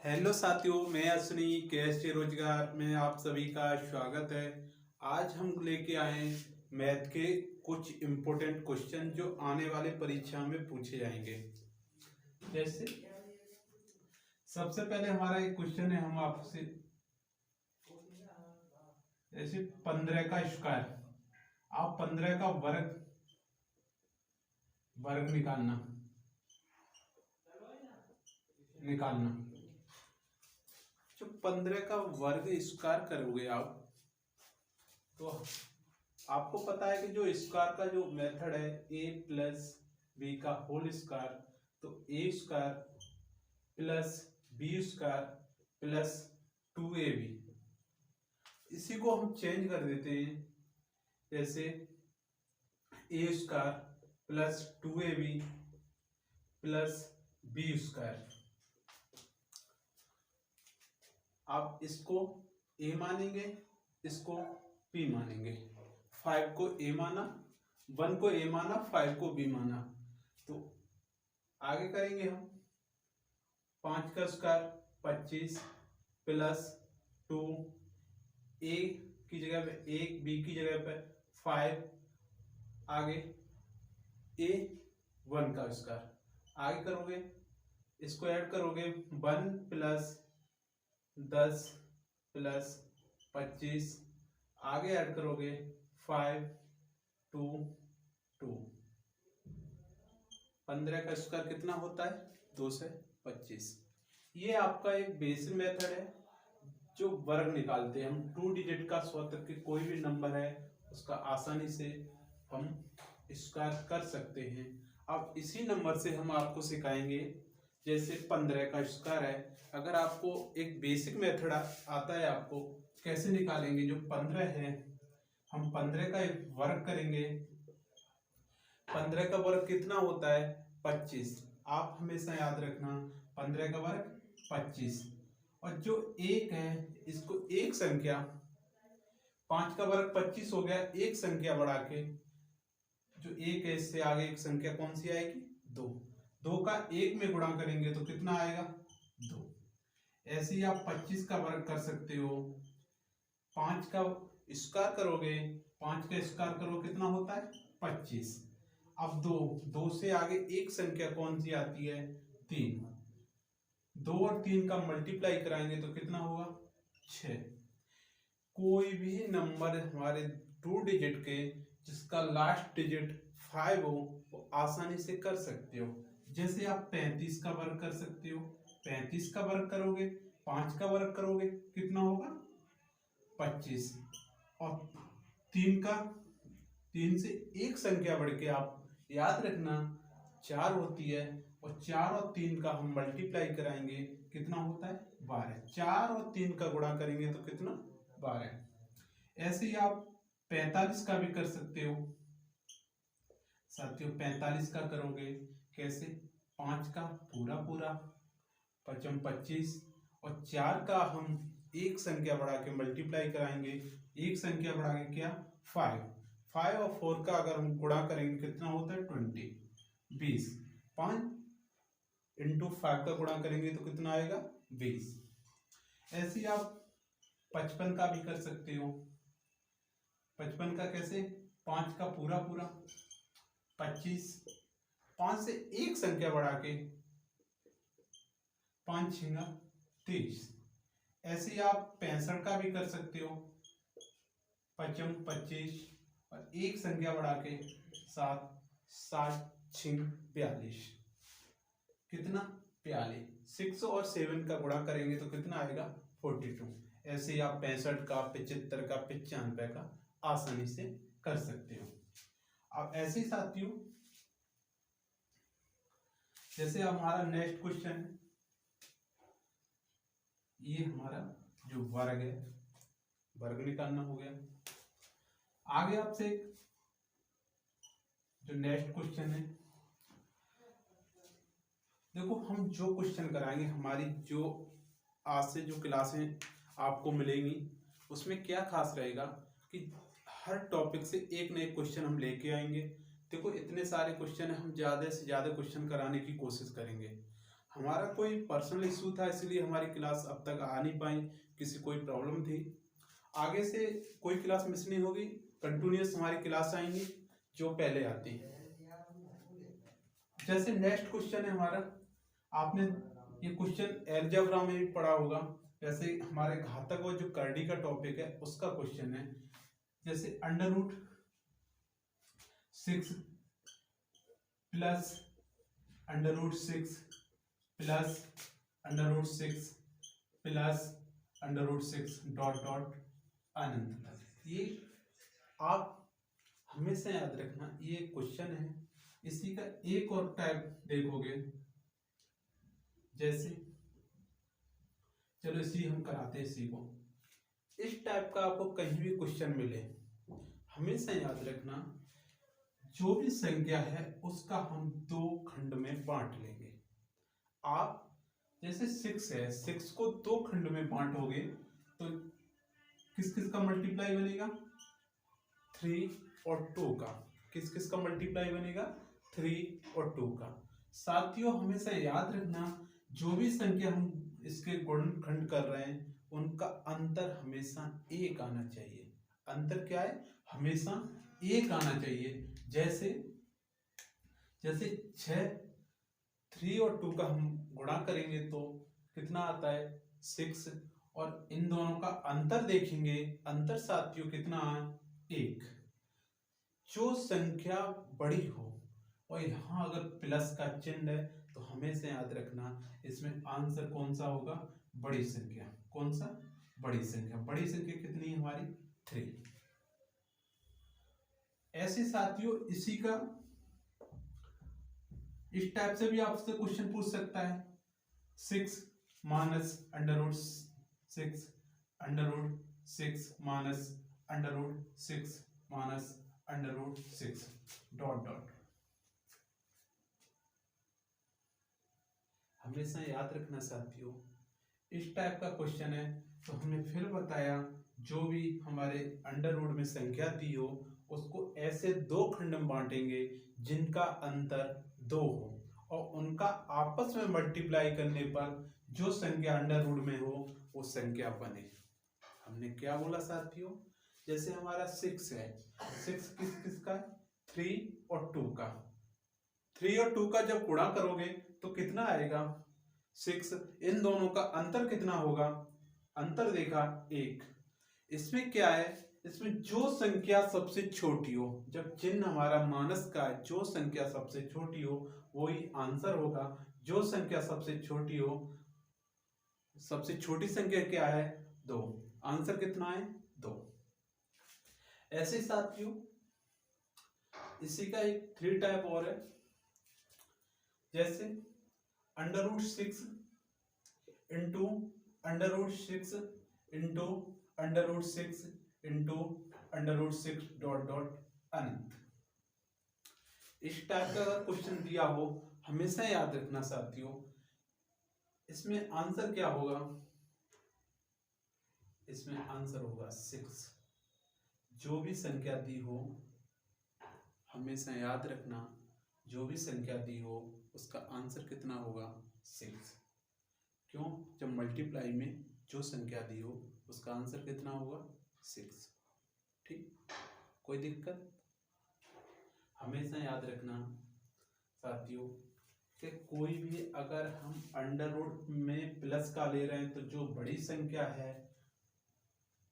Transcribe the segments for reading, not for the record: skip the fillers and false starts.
Hello साथियों, मैं Ashwini cash रोजगार में आप सभी का स्वागत है। आज हम लेके आए हैं मैथ के कुछ इम्पोर्टेंट क्वेश्चन जो आने वाले परीक्षा में पूछे जाएंगे। जैसे सबसे पहले हमारा एक क्वेश्चन है, हम आपसे जैसे 15 का स्क्वायर, आप 15 का वर्ग निकालना जो 15 का वर्ग स्क्वायर करोगे आप, तो आपको पता है कि जो स्क्वायर का जो मेथड है ए प्लस बी का होल स्क्वायर, तो A square plus B square plus 2ab, इसी को हम चेंज कर देते हैं। जैसे A square plus 2ab plus B square, आप इसको ए मानेंगे, इसको पी मानेंगे। 5 को ए माना, 1 को ए माना, 5 को बी माना। तो आगे करेंगे हम 5 का स्क्वायर 25 प्लस 2, ए की जगह पे 1, बी की जगह पे 5, आगे ए 1 का स्क्वायर, आगे करोगे इसको ऐड करोगे 1 प्लस 10 प्लस 25, आगे ऐड करोगे 5 2 2, 15 का स्क्वायर कितना होता है 225। ये आपका एक बेसिक मेथड है जो वर्ग निकालते हैं हम। 2 डिजिट का स्वतः के कोई भी नंबर है उसका आसानी से हम स्क्वायर कर सकते हैं। अब इसी नंबर से हम आपको सिखाएंगे, जैसे 15 का स्क्वायर है, अगर आपको एक बेसिक मेथड आता है आपको कैसे निकालेंगे। जो 15 है, हम 15 का एक वर्ग करेंगे। 15 का वर्ग कितना होता है 25, आप हमेशा याद रखना 15 का वर्ग 25। और जो एक है इसको एक संख्या, 5 का वर्ग 25 हो गया, एक संख्या बढ़ा के जो एक है इससे आगे एक संख्या कौन सी आएगी 2, 2 का 1 में गुणा करेंगे तो कितना आएगा 2। ऐसे ही आप 25 का वर्ग कर सकते हो। 5 का स्क्वायर करोगे, 5 का स्क्वायर करो कितना होता है 25। अब 2 से आगे एक संख्या कौन सी आती है 3, 2 और 3 का मल्टीप्लाई कराएंगे तो कितना होगा 6। कोई भी नंबर हमारे 2 डिजिट के जिसका लास्ट डिजिट 5 हो वो आसानी से कर सकते हो। जैसे आप 35 का वर्ग कर सकते हो, 35 का वर्ग करोगे, 5 का वर्ग करोगे कितना होगा 25। और 3 से एक संख्या बढ़ के आप याद रखना 4 होती है, और 4 और 3 का हम मल्टीप्लाई कराएंगे कितना होता है 12। 4 और 3 का गुणा करेंगे तो कितना 12। ऐसे ही आप 45 का भी कर सकते हो साथियों। 45 का करोगे कैसे, 5 का पूरा पूरा 5 25, और 4 का हम एक संख्या बढ़ा के मल्टीप्लाई कराएंगे, एक संख्या बढ़ा के क्या 5 और 4 का अगर हम गुणा करेंगे कितना होता है 20। 5 इंटू 5 का गुणा करेंगे तो कितना आएगा 20। ऐसे ही आप 55 का भी कर सकते हो। 55 का कैसे, 5 का पूरा पूरा 25, 5 से एक संख्या बढ़ा के 5 6 30। ऐसे ही आप 65 का भी कर सकते हो। 5 25 और एक संख्या बढ़ा के 7 7 6 42, कितना 42। 6 और 7 का गुणा करेंगे तो कितना आएगा 42। ऐसे ही आप 65 का 75 का 95 का आसानी से कर सकते हो। अब ऐसे ही साथियों जैसे हमारा नेक्स्ट क्वेश्चन है, ये हमारा जो वर्ग है, वर्ग निकालना हो गया। आगे आपसे जो नेक्स्ट क्वेश्चन है, देखो हम जो क्वेश्चन कराएंगे, हमारी जो आज से जो क्लासें आपको मिलेंगी उसमें क्या खास रहेगा कि हर टॉपिक से एक नए क्वेश्चन हम लेके आएंगे। देखो इतने सारे क्वेश्चन है, हम ज़्यादा से ज़्यादा क्वेश्चन कराने की कोशिश करेंगे। हमारा कोई पर्सनल इशू था, इसलिए हमारी क्लास अब तक आ नहीं पाई, किसी कोई प्रॉब्लम थी। आगे से कोई क्लास मिस नहीं होगी, कंटिन्यूस हमारी क्लास आएंगी जो पहले आती है। जैसे नेक्स्ट क्वेश्चन है हमारा, आपने ये क्वेश्चन अलजेब्रा में भी पढ़ा होगा। जैसे हमारे घातक और जो करड़ी का टॉपिक है उसका क्वेश्चन है। जैसे √6 plus √6 plus √6 plus √6 dot dot अनंत तक। ये आप हमेशा याद रखना, ये क्वेश्चन है। इसी का एक और टाइप देखोगे, जैसे चलो इसी हम कराते हैं इसी को। इस टाइप का आपको कहीं भी क्वेश्चन मिले, हमेशा याद रखना जो भी संख्या है उसका हम 2 खंड में बांट लेंगे। आप जैसे 6 है, 6 को 2 खंड में बांटोगे तो किस किस का मल्टीप्लाई बनेगा? 3 और 2 का। किस किस का मल्टीप्लाई बनेगा? 3 और 2 का। साथियों हमेशा याद रखना, जो भी संख्या हम इसके गुणनखंड कर रहे हैं उनका अंतर हमेशा 1 आना चाहिए। अंतर क्या है? हमेशा 1 आना चाहिए। जैसे 3 और 2 का हम गुणा करेंगे तो कितना आता है? 6। और इन दोनों का अंतर देखेंगे, अंतर साथियों कितना है? 1। जो संख्या बड़ी हो और यहाँ अगर प्लस का चिन्ह है तो हमेशा याद रखना इसमें आंसर कौन सा होगा? बड़ी संख्या। कौन सा? बड़ी संख्या। बड़ी संख्या कितनी है हमारी? 3। ऐसे साथियों इसी का इस टाइप से भी आपसे क्वेश्चन पूछ सकता है। 6 minus √6 √6 minus √6 minus √6 dot dot. हमेशा याद रखना साथियों, इस टाइप का क्वेश्चन है तो हमने फिर बताया जो भी हमारे अंडर रूट में संख्या दी हो उसको ऐसे 2 खंड में बांटेंगे जिनका अंतर 2 हो और उनका आपस में मल्टीप्लाई करने पर जो संख्या अंडर रूट में हो वो संख्या बने। हमने क्या बोला साथियों? जैसे हमारा 6 है, 6 किस किस का? 3 और 2 का। 3 और 2 का जब गुणा करोगे तो कितना आएगा? 6। इन दोनों का अंतर कितना होगा? अंतर देखा 1। इसमें क्या है? इसमें जो संख्या सबसे छोटी हो, जब चिन्ह हमारा माइनस का है, जो संख्या सबसे छोटी हो वही आंसर होगा। जो संख्या सबसे छोटी हो, सबसे छोटी संख्या क्या है? 2। आंसर कितना है? 2। ऐसे साथियों इसी का एक 3 टाइप और है। जैसे √6 into √6 into √6 into √6 dot dot अनंत। इस टाइप का अगर क्वेश्चन दिया हो हमेशा याद रखना साथियों, इसमें आंसर क्या होगा? इसमें आंसर होगा 6। जो भी संख्या दी हो हमेशा याद रखना, जो भी संख्या दी हो उसका आंसर कितना होगा? 6। क्यों? जब मल्टीप्लाई में जो संख्या दी हो उसका आंसर कितना होगा? 6। ठीक, कोई दिक्कत? हमेशा याद रखना साथियों कि कोई भी अगर हम अंडर रूट में प्लस का ले रहे हैं तो जो बड़ी संख्या है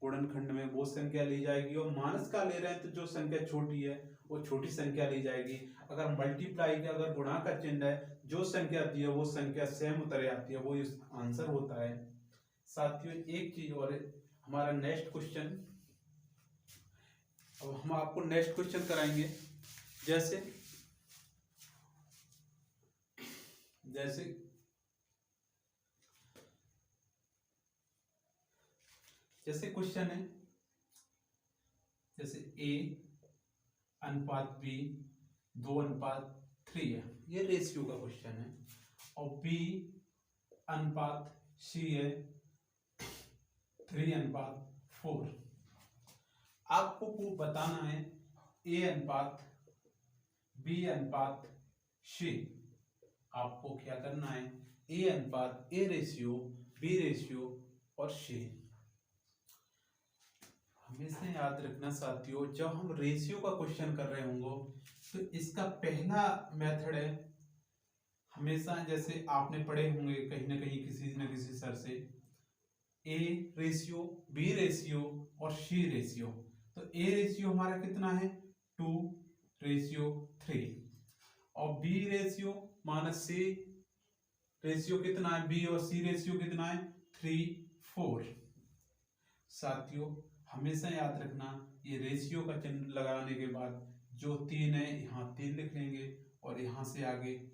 गुणनखंड में वो संख्या ली जाएगी, और माइनस का ले रहे हैं तो जो संख्या छोटी है वो छोटी संख्या ली जाएगी। अगर मल्टीप्लाई का अगर गुणा का चिन्ह है, जो संख्या दी है वो संख्या सेम उतर आती है, वो आंसर होता है। साथियों एक चीज और है, हमारा नेक्स्ट क्वेश्चन, अब हम आपको नेक्स्ट क्वेश्चन कराएंगे। जैसे क्वेश्चन है, जैसे A अनुपात B 2:3 है, ये रेशियो का क्वेश्चन है, और B अनुपात C है 3:4। आपको को बताना है A अनुपात B अनुपात C आपको क्या करना है, ए अनुपात ए रेशियो, बी रेशियो और सी। हमेशा याद रखना साथियों, जब हम रेशियो का क्वेश्चन कर रहे होंगे तो इसका पहला मेथड है, हमेशा जैसे आपने पढ़े होंगे कहीं ना कहीं किसी न किसी सर से, ए रेशियो, बी रेशियो और सी रेशियो। तो ए रेशियो हमारा कितना है 2:3, और बी रेशियो माइनस सी रेशियो कितना है, बी और सी रेशियो कितना है 3:4। साथियों हमेशा याद रखना, ये रेशियो का चिन्ह लगाने के बाद जो 3 है यहाँ 3 लिख लेंगे, और यहाँ से आगे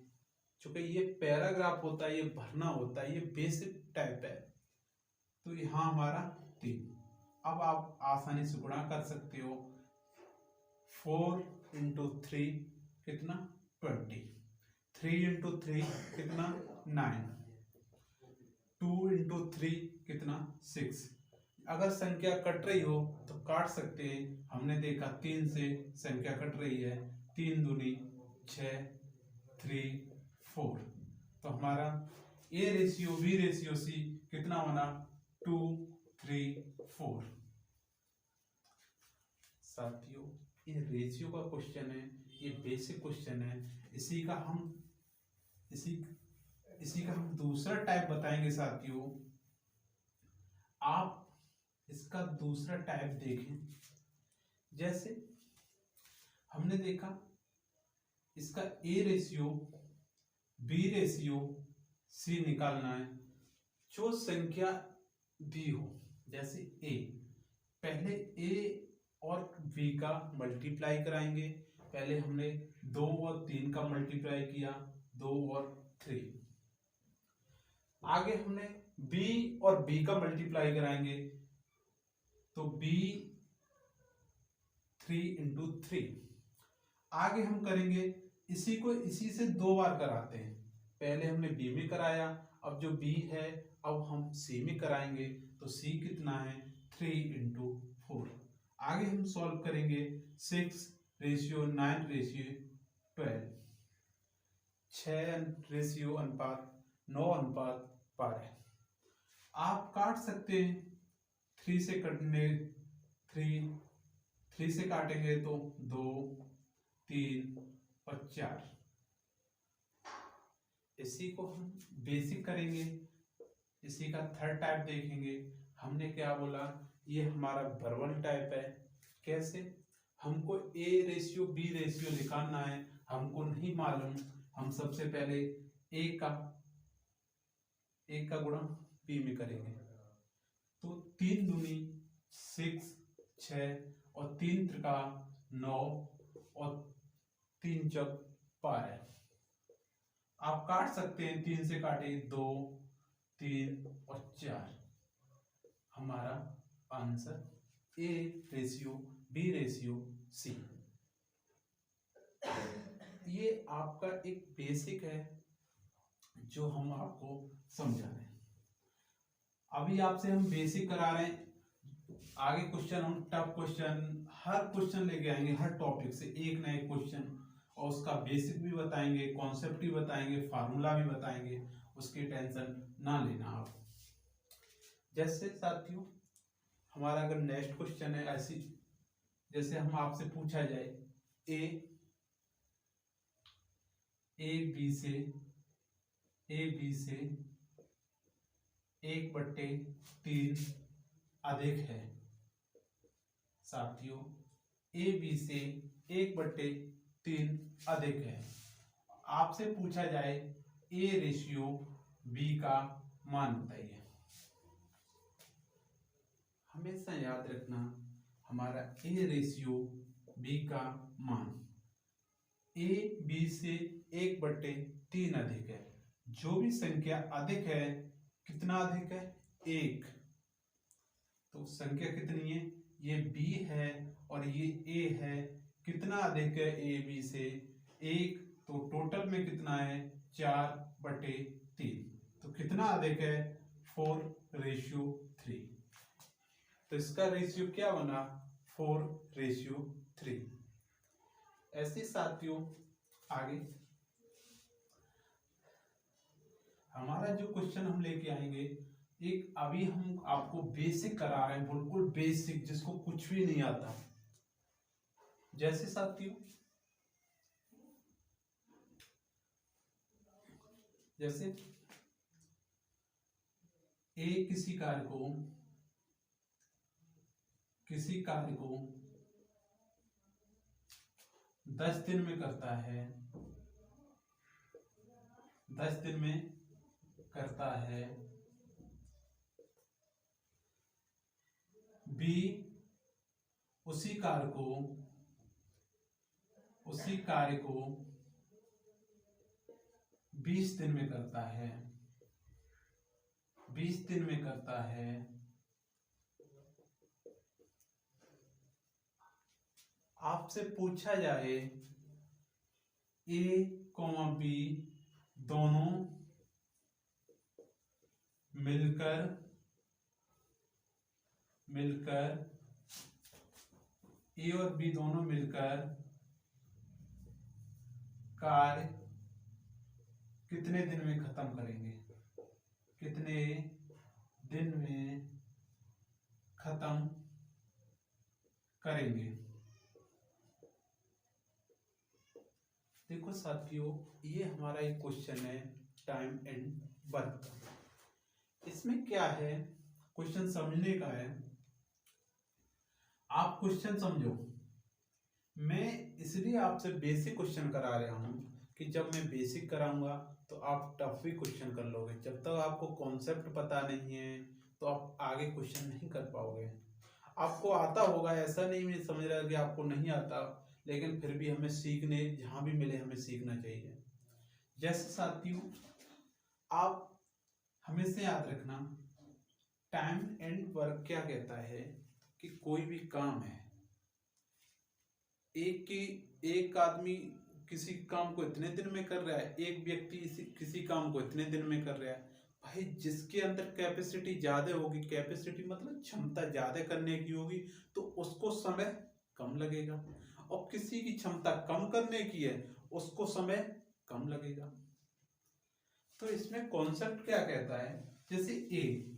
चूंकि ये पैराग्राफ होता है, ये भरना होता है, ये बेसिक टाइप है, तो यहाँ हमारा 3। अब आप आसानी से गुणा कर सकते हो, 4 × 3 कितना 20, 3 × 3 कितना 9, 2 × 3 कितना 6। अगर संख्या कट रही हो तो काट सकते हैं, हमने देखा 3 से संख्या कट रही है, 3 दूनी 6, 3 4। तो हमारा A ratio B ratio C कितना बना 2:3:4। साथियों ये रेशियो का क्वेश्चन है, ये बेसिक क्वेश्चन है, इसी का हम दूसरा टाइप बताएंगे साथियों। आप इसका दूसरा टाइप देखें, जैसे हमने देखा इसका A ratio B ratio C निकालना है, जो संख्या दी हो, जैसे ए, पहले ए और बी का मल्टीप्लाई कराएंगे। पहले हमने 2 और 3 का मल्टीप्लाई किया, 2 और 3। आगे हमने बी और बी का मल्टीप्लाई कराएंगे, तो बी 3 × 3। आगे हम करेंगे इसी को इसी से 2 बार कराते हैं, पहले हमने बी में कराया, अब जो बी है अब हम सी में कराएंगे, तो सी कितना है 3 × 4। आगे हम सॉल्व करेंगे 6:9:12, 6:9:12। आप काट सकते हैं, 3 से काटेंगे तो 2, 3 और 4। इसी को हम बेसिक करेंगे, इसी का थर्ड टाइप देखेंगे। हमने क्या बोला, ये हमारा वर्बल टाइप है। कैसे, हमको ए रेशियो बी रेशियो निकालना है, हमको नहीं मालूम, हम सबसे पहले ए का गुणा बी में करेंगे, तो 3 दूनी 6, 6 और 3 त्रिका 9 और 3 चौक 12। आप काट सकते हैं, 3 से काटे 2, 3 और 4। हमारा answer A ratio B ratio C. ये आपका एक बेसिक है जो हम आपको समझा रहे हैं। अभी आपसे हम बेसिक करा रहे हैं, आगे क्वेश्चन हम टफ क्वेश्चन, हर क्वेश्चन लेके आएंगे, हर टॉपिक से एक ना एक क्वेश्चन, और उसका बेसिक भी बताएंगे, कॉन्सेप्ट भी बताएंगे, फार्मूला भी बताएंगे, उसकी टेंशन ना लेना आप। जैसे साथियों हमारा अगर नेक्स्ट क्वेश्चन है ऐसी, जैसे हम आपसे पूछा जाए ए बी से 1/3 अधिक है। साथियों ए बी से 1/3 अधिक है, आपसे पूछा जाए ए रेशियो बी का मान बताइए। हमेशा याद रखना, हमारा ए रेशियो बी का मान, ए बी से 1/3 अधिक है। जो भी संख्या अधिक है, कितना अधिक है 1, तो संख्या कितनी है, ये b है और ये a है, कितना अधिक है a b से 1, तो टोटल में कितना है 4/3, तो कितना अधिक है 4:3। तो इसका रेशियो क्या बना 4:3। ऐसे साथियों आगे हमारा जो क्वेश्चन हम लेके आएंगे, एक अभी हम आपको बेसिक करा रहे हैं, बिल्कुल बेसिक, जिसको कुछ भी नहीं आता। जैसे साथियों, जैसे ए किसी कार्य को 10 दिन में करता है, 10 दिन में करता है। बी उसी कार्य को 20 दिन में करता है, 20 दिन में करता है। आपसे पूछा जाए ए कॉमा बी दोनों मिलकर ए और बी दोनों मिलकर कार्य कितने दिन में खत्म करेंगे, कितने दिन में खत्म करेंगे। देखो साथियों, ये हमारा एक क्वेश्चन है टाइम एंड वर्क का। इसमें क्या है, क्वेश्चन समझने का है। आप क्वेश्चन समझो। मैं इसलिए आपसे बेसिक क्वेश्चन करा रहा हूं कि जब मैं बेसिक कराऊंगा तो आप टफ भी क्वेश्चन कर लोगे। जब तक आपको कॉन्सेप्ट पता नहीं है तो आप आगे क्वेश्चन नहीं कर पाओगे। आपको आता होगा, ऐसा नहीं मैं समझ रहा कि आपको नहीं आता, लेकिन फिर भी हमें सीखने, जहां भी मिले हमें सीखना चाहिए। जैसे साथियों, आप हमेशा याद रखना, टाइम एंड वर्क क्या कहता है कि कोई भी काम है, एक आदमी किसी काम को इतने दिन में कर रहा है, एक व्यक्ति किसी काम को इतने दिन में कर रहा है। भाई जिसके अंदर कैपेसिटी ज्यादा होगी, कैपेसिटी मतलब क्षमता ज्यादा करने की होगी, तो उसको समय कम लगेगा, और किसी की क्षमता कम करने की है उसको समय कम लगेगा। तो इसमें कॉन्सेप्ट क्या कहता है, जैसे ए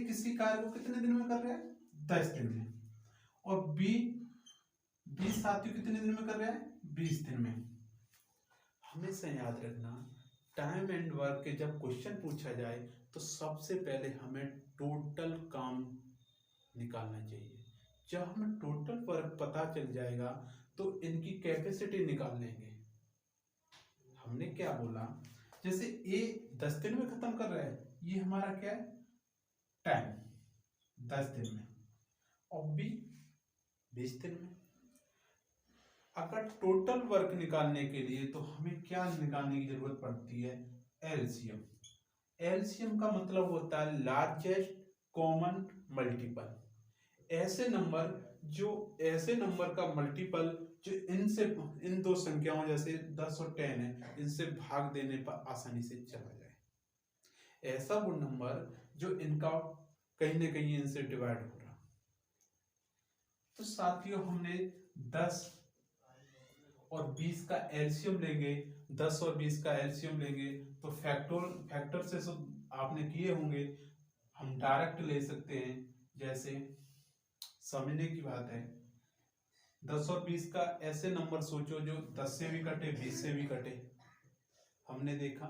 किसी कार्य को कितने दिन में कर रहा है, 10 दिन में, और बी साथियों कितने दिन में कर रहा है, 20 दिन में। हमेशा याद रखना, टाइम एंड वर्क के जब क्वेश्चन पूछा जाए तो सबसे पहले हमें टोटल काम निकालना चाहिए। जब हमें टोटल वर्क पता चल जाएगा तो इनकी कैपेसिटी निकाल लेंगे। हमने क्या बोला, जैसे ए 10 दिन में खत्म कर रहा है, ये हमारा क्या है, टाइम 10 दिन में, और बी 20 दिन में। अगर टोटल वर्क निकालने के लिए तो हमें क्या निकालने की जरूरत पड़ती है, एलसीएम। एलसीएम का मतलब होता है लार्जेस्ट कॉमन मल्टीपल। ऐसे नंबर का मल्टीपल जो इन दो संख्याओं जैसे 10 और 10 है, इनसे भाग देने पर आसानी से चला जाए। ऐसा वो नंबर जो इनका कहीं ना कहीं इनसे डिवाइड हो रहा। तो साथियों, हमने 10 और 20 का एलसीएम लेंगे, 10 और 20 का एलसीएम लेंगे तो फैक्टर से सब आपने किए होंगे, हम डायरेक्ट ले सकते हैं। जैसे समझने की बात है, 10 और 20 का ऐसे नंबर सोचो जो 10 से भी कटे, 20 से भी कटे। हमने देखा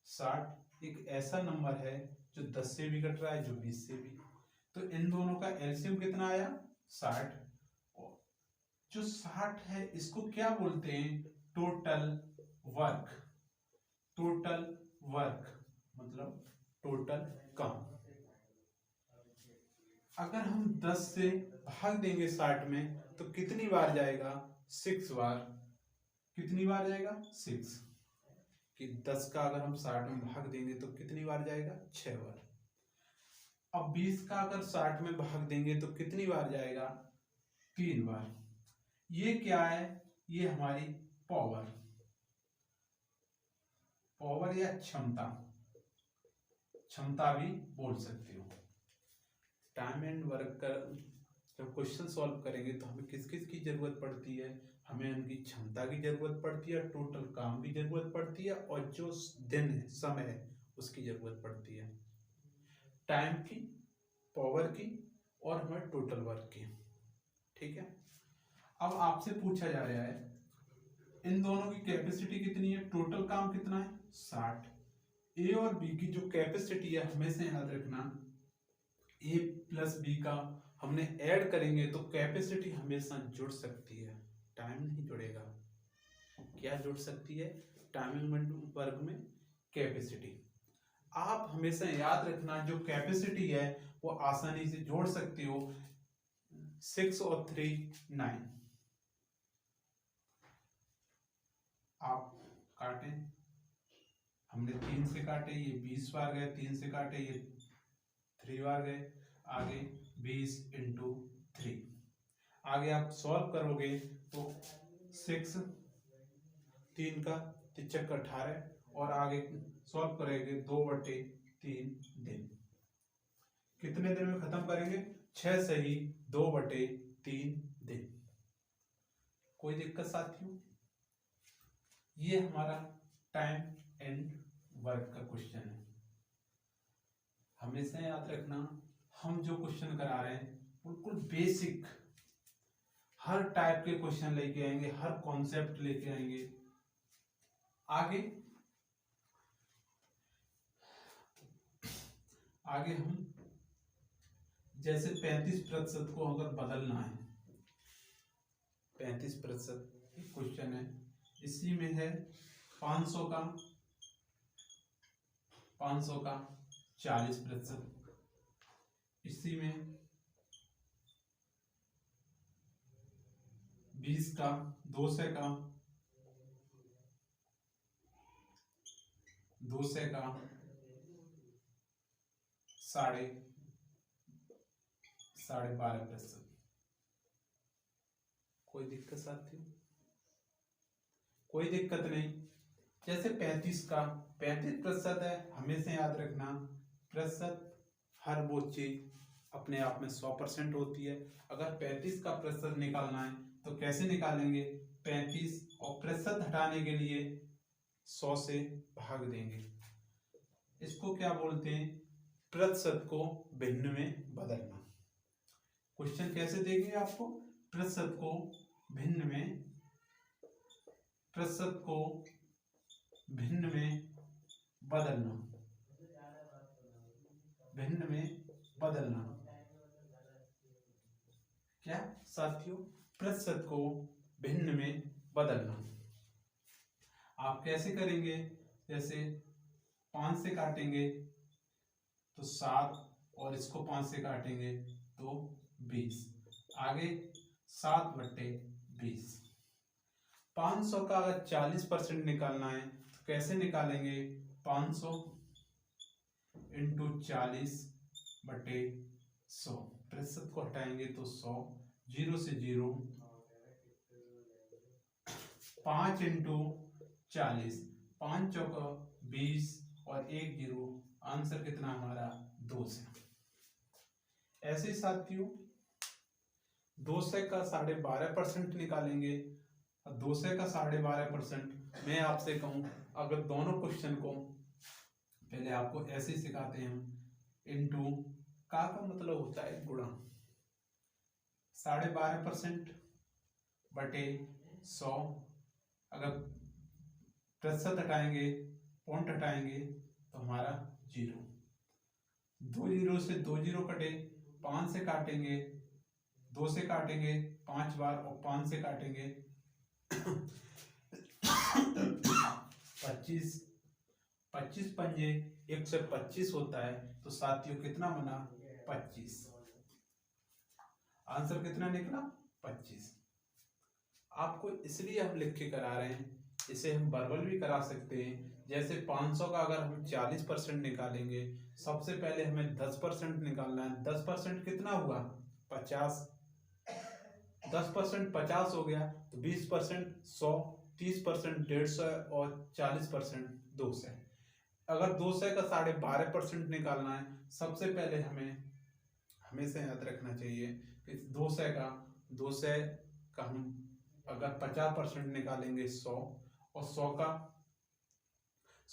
60 एक ऐसा नंबर है जो 10 से भी कट रहा है, जो 20 से भी। तो इन दोनों का एलसीएम कितना आया, 60। जो 60 है इसको क्या बोलते हैं, टोटल वर्क। टोटल वर्क मतलब टोटल काम। अगर हम 10 से भाग देंगे 60 में तो कितनी बार जाएगा, 6 बार। कितनी बार जाएगा, 6। कि 10 का अगर हम 60 में भाग देंगे तो कितनी बार जाएगा, 6 बार। अब 20 का अगर 60 में भाग देंगे तो कितनी बार जाएगा, 3 बार। ये क्या है, ये हमारी पावर या क्षमता भी बोल सकते हो। टाइम एंड वर्क का जब क्वेश्चन सॉल्व करेंगे तो हमें किस किस की जरूरत पड़ती है, हमें उनकी क्षमता की जरूरत पड़ती है, टोटल काम की जरूरत पड़ती है, और जो दिन है, समय है, उसकी जरूरत पड़ती है, टाइम की, पावर की और हमें टोटल वर्क की। ठीक है, अब आपसे पूछा जा रहा है इन दोनों की कैपेसिटी कितनी है, टोटल काम कितना है 60। ए और बी की जो कैपेसिटी है हमेशा याद रखना, ए प्लस बी का हमने ऐड करेंगे तो कैपेसिटी हमेशा जुड़ सकती है, टाइम नहीं जुड़ेगा। क्या जुड़ सकती है, टाइमिंग वर्क में कैपेसिटी। आप हमेशा याद रखना जो कैपेसिटी है वो आसानी से जोड़ सकते हो, 6 और 3 9। आप काटें, हमने 3 से काटे, ये 20 बार गए, 3 से काटे ये 3 बार गए, आगे 20 इंटू 3। आगे आप सॉल्व करोगे तो 6 3 का 3 का 18 और आगे सॉल्व करेंगे 2/3 दिन। कितने दिन में खत्म करेंगे, 6 सही 2/3 दिन। कोई दिक्कत साथियों? ये हमारा टाइम एंड वर्क का क्वेश्चन है। हमेशा याद रखना हम जो क्वेश्चन करा रहे हैं बिल्कुल बेसिक, हर टाइप के क्वेश्चन लेके आएंगे, हर कॉन्सेप्ट लेके आएंगे। आगे हम जैसे 35% को अगर बदलना है, 35% क्वेश्चन है, इसी में है 500 का 40%, इसी में 20 का 200 का 12.5%। कोई दिक्कत साथियों? कोई दिक्कत नहीं। जैसे 35 का 35% है, हमेशा याद रखना प्रतिशत हर वो चीज अपने आप में 100% होती है। अगर 35 का प्रतिशत निकालना है तो कैसे निकालेंगे, 35 और प्रतिशत हटाने के लिए 100 से भाग देंगे। इसको क्या बोलते हैं, प्रतिशत को भिन्न में बदलना। क्वेश्चन कैसे देंगे आपको, प्रतिशत को भिन्न में बदलना। क्या साथियों, प्रतिशत को भिन्न में बदलना। आप कैसे करेंगे, जैसे 5 से काटेंगे तो 7 और इसको 5 से काटेंगे तो 20, आगे 7/20। 500 का अगर 40% निकालना है तो कैसे निकालेंगे, 500 इंटू 40/100। प्रतिशत को हटाएंगे तो 100, 0 से 0, 5 इंटू 40, 5 चौका 20 और 1 0, आंसर कितना हमारा 2 से। ऐसे ही साथियों 200 का 12.5% निकालेंगे, 200 का 12.5%। मैं आपसे कहूं अगर दोनों क्वेश्चन को पहले आपको ऐसे ही सिखाते हैं हम, इंटू का मतलब होता है गुणा, 12.5% बटे 100। अगर प्रतिशत हटाएंगे, पॉइंट हटाएंगे तो हमारा 0, 2 0 से 2 0 कटे, 5 से काटेंगे, 2 से काटेंगे 5 बार और 5 से काटेंगे 25, 25 पंजे 125 होता है। तो साथियों कितना बना, 25। आंसर कितना निकला, 25। आपको इसलिए हम लिख के करा रहे हैं, इसे हम वर्बल भी करा सकते हैं। जैसे 500 का अगर हम 40% निकालेंगे, सबसे पहले हमें 10% निकालना है। 10% कितना हुआ, 50। 10% 50 हो गया तो 20% 100, 30% 150 और 40% 200। अगर 200 का 12.5% निकालना है, सबसे पहले हमें हमेशा याद रखना चाहिए कि 200 का हम अगर 50% निकालेंगे 100, और 100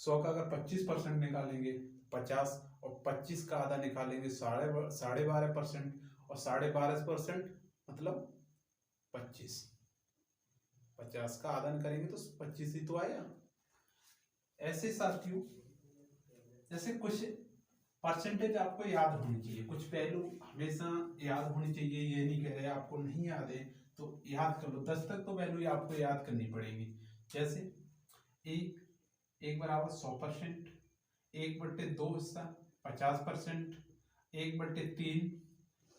100 का अगर 25% निकालेंगे 50, और 25 का आधा निकालेंगे 12.5%, और 12.5% मतलब 25। 50 का आधा करेंगे तो 25 ही तो आया। ऐसे साथियों जैसे कुछ परसेंटेज आपको याद होनी चाहिए, कुछ वैल्यू हमेशा याद होनी चाहिए। ये नहीं कह रहे आपको नहीं याद है तो याद कर लो, 10 तक तो वैल्यू आपको याद करनी पड़ेगी। जैसे एक बराबर 100%, 1/2 हिस्सा 50%, 1/3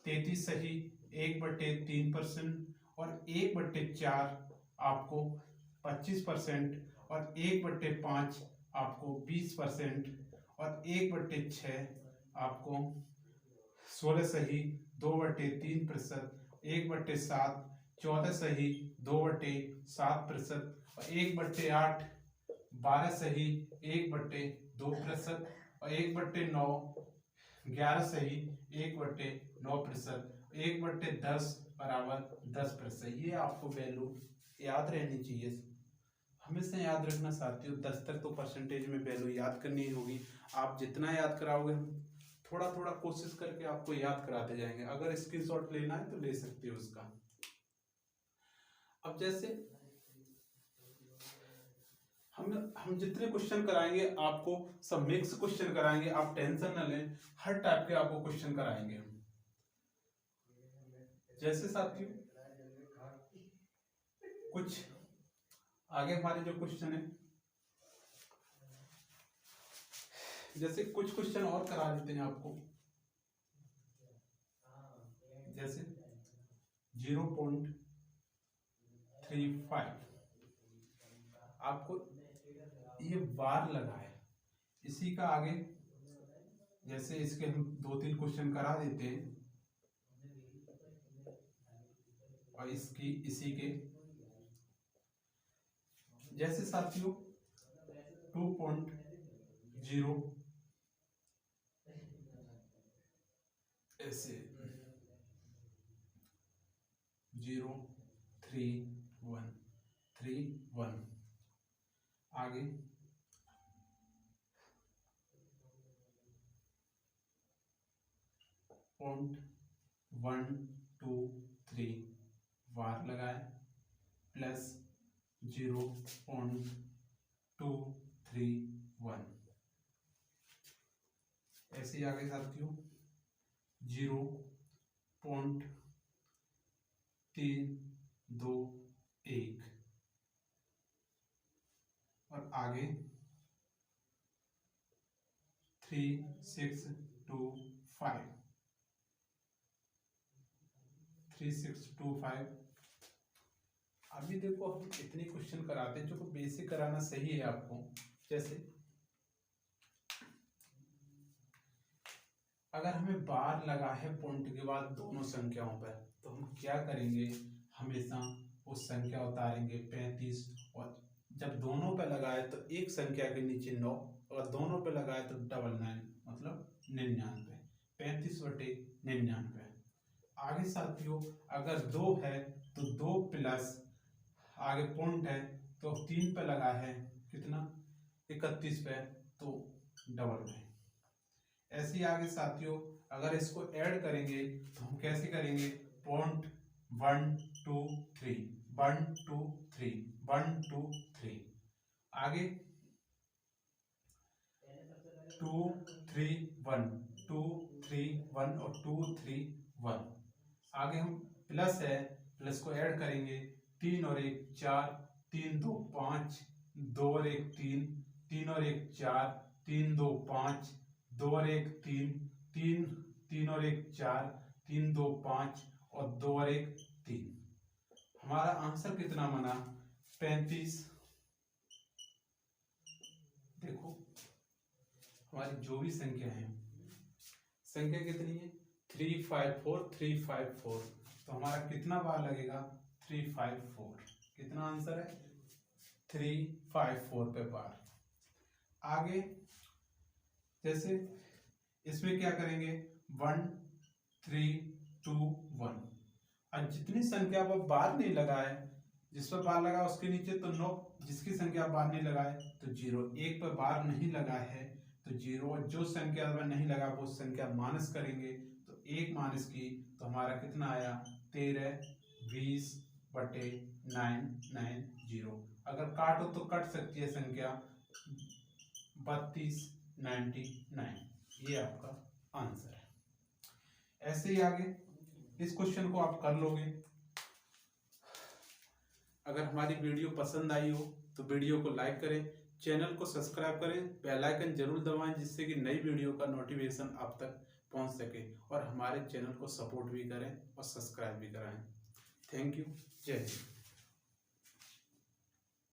33 सही, 1/3% और 1/4 आपको 25%, और 1/5 आपको 20%, और 1/6 आपको 16 सही, 2/3%, 1/7 14 सही, 2/7%, और 1/8 12 सही, 1/2%, और 1/9 11 सही, 1/9%, 1/10 बराबर 10%। ये आपको वैल्यू याद रहनी चाहिए, हमेशा याद रखना साथियों। 10 तक तो परसेंटेज में वैल्यू याद करनी ही होगी। आप जितना याद कराओगे थोड़ा थोड़ा कोशिश करके आपको याद कराते जाएंगे। अगर स्क्रीनशॉट लेना है तो ले सकते हो उसका। अब जैसे हम जितने क्वेश्चन कराएंगे आपको सब मिक्स क्वेश्चन कराएंगे, आप टेंशन न लें, हर टाइप के आपको क्वेश्चन कराएंगे। जैसे साथियों कुछ आगे हमारे जो क्वेश्चन है, जैसे कुछ क्वेश्चन और करा देते हैं आपको। जैसे 0.35 आपको ये बार लगा है, इसी का आगे जैसे इसके हम 2-3 क्वेश्चन करा देते हैं, और इसी के जैसे साथियों 2.0 ऐसे 0.3131 आगे 0.123 बार लगाए प्लस 0.231 ऐसे ही आगे साथियों 0.321 और आगे 3625। अभी देखो हम इतने क्वेश्चन कराते हैं जो बेसिक कराना सही है आपको। जैसे अगर हमें बार लगा है पॉइंट के बाद दोनों संख्याओं पर, तो हम क्या करेंगे, हमेशा उस संख्या उतारेंगे 35, और जब दोनों पे लगाए तो एक संख्या के नीचे 9, और दोनों पे लगाए तो 99 मतलब 99, 35/99। आगे साथियों अगर 2 है तो 2 प्लस आगे पॉइंट है तो 3 पे लगा है कितना 31 पे तो 99। ऐसे ही आगे साथियों अगर इसको ऐड करेंगे तो हम कैसे करेंगे, 0.123 123 123 आगे 231 231 और 231 आगे हम प्लस है, प्लस को ऐड करेंगे 3 और 1 4 3 2 5 2 और 1 3 3 और 1 4 3 2 5 2 और 1 3 3 3 और 1 4 3 2 5 और 2 और 1 3। हमारा आंसर कितना बना 35। देखो हमारी जो भी संख्या है, संख्या कितनी है 354 354, तो हमारा कितना बार लगेगा 354। कितना आंसर है 354 पे बार। आगे जैसे इसमें क्या करेंगे 1 3 2 1, और जितनी संख्या पर बार नहीं लगाए जिस पर बार लगा उसके नीचे तो 9, जिसकी संख्या बार नहीं लगाए तो 0, 1 पर बार नहीं लगा है तो 0, जो संख्या पर नहीं लगा वो संख्या माइनस करेंगे तो 1 माइनस की तो हमारा कितना आया 13 20 बटे 990। अगर काटो तो कट सकती है संख्या 3299। ये आपका आंसर है। ऐसे ही आगे इस क्वेश्चन को आप कर लोगे। अगर हमारी वीडियो पसंद आई हो तो वीडियो को लाइक करें, चैनल को सब्सक्राइब करें, बेल आइकन जरूर दबाएं जिससे कि नई वीडियो का नोटिफिकेशन आप तक पहुंच सके, और हमारे चैनल को सपोर्ट भी करें और सब्सक्राइब भी कराएं। Thank you. जय हिंद।